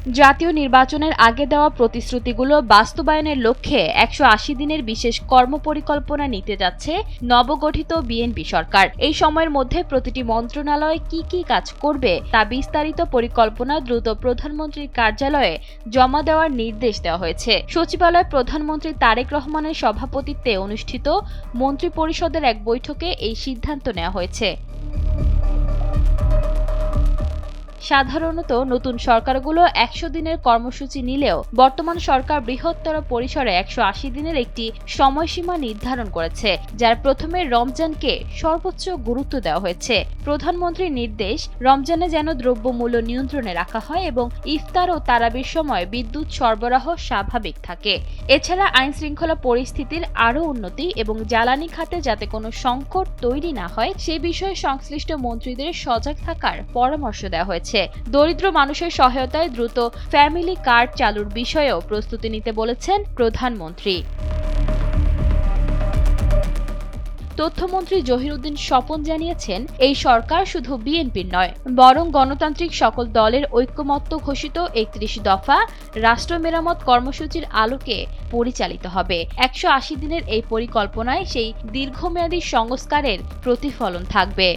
জাতীয় নির্বাচনের আগে দেওয়া প্রতিশ্রুতিগুলো বাস্তবায়নের লক্ষ্যে ১৮০ দিনের বিশেষ কর্মপরিকল্পনা নিতে যাচ্ছে নবগঠিত বিএনপি সরকার। এই সময়ের মধ্যে প্রতিটি মন্ত্রণালয় কি কি কাজ করবে তা বিস্তারিত পরিকল্পনা দ্রুত প্রধানমন্ত্রীর কার্যালয়ে জমা দেওয়ার নির্দেশ দেওয়া হয়েছে। সচিবালয়ে প্রধানমন্ত্রী তারেক রহমানের সভাপতিত্বে অনুষ্ঠিত মন্ত্রিপরিষদের এক বৈঠকে এই সিদ্ধান্ত নেওয়া হয়েছে। সাধারণত নতুন সরকারগুলো ১০০ দিনের কর্মসূচি নিলেও বর্তমান সরকার বৃহত্তর পরিসরে ১৮০ দিনের একটি সময়সীমা নির্ধারণ করেছে, যার প্রথমে রমজানকে সর্বোচ্চ গুরুত্ব দেওয়া হয়েছে। প্রধানমন্ত্রীর নির্দেশ, রমজানে যেন দ্রব্যমূল্য নিয়ন্ত্রণে রাখা হয় এবং ইফতার ও তারাবির সময় বিদ্যুৎ সরবরাহ স্বাভাবিক থাকে। এছাড়া আইনশৃঙ্খলা পরিস্থিতির আরও উন্নতি এবং জ্বালানি খাতে যাতে কোনো সংকট তৈরি না হয় সে বিষয়ে সংশ্লিষ্ট মন্ত্রীদের সজাগ থাকার পরামর্শ দেওয়া হয়েছে। দরিদ্র মানুষের সহায়তায় দ্রুত ফ্যামিলি কার্ড চালুর বিষয়েও প্রস্তুতি নিতে বলেছেন প্রধানমন্ত্রী। তথ্যমন্ত্রী জহিরুদ্দিন স্বপন জানিয়েছেন, এই সরকার শুধু বিএনপির নয়, বরং গণতান্ত্রিক সকল দলের ঐক্যমত্য ঘোষিত ৩১ দফা রাষ্ট্র মেরামত কর্মসূচির আলোকে পরিচালিত হবে। ১৮০ দিনের এই পরিকল্পনায় সেই দীর্ঘমেয়াদী সংস্কারের প্রতিফলন থাকবে।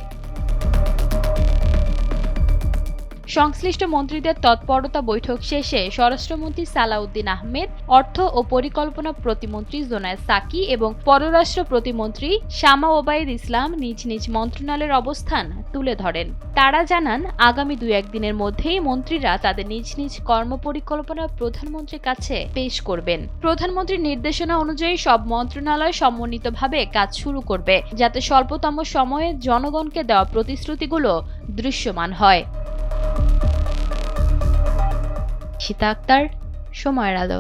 সংশ্লিষ্ট মন্ত্রীদের তৎপরতা বৈঠক শেষে স্বরাষ্ট্রমন্ত্রী সালাউদ্দিন আহমেদ, অর্থ ও পরিকল্পনা প্রতিমন্ত্রী জোনায়েদ সাকি এবং পররাষ্ট্র প্রতিমন্ত্রী শামা ওবায়দ ইসলাম নিজ নিজ মন্ত্রণালয়ের অবস্থান তুলে ধরেন। তারা জানান, আগামী ২-১ দিনের মধ্যেই মন্ত্রীরা তাদের নিজ নিজ কর্মপরিকল্পনা প্রধানমন্ত্রীর কাছে পেশ করবেন। প্রধানমন্ত্রীর নির্দেশনা অনুযায়ী সব মন্ত্রণালয় সমন্বিতভাবে কাজ শুরু করবে, যাতে স্বল্পতম সময়ে জনগণকে দেওয়া প্রতিশ্রুতিগুলো দৃশ্যমান হয়। সীতা আক্তার, সময়ের আলো।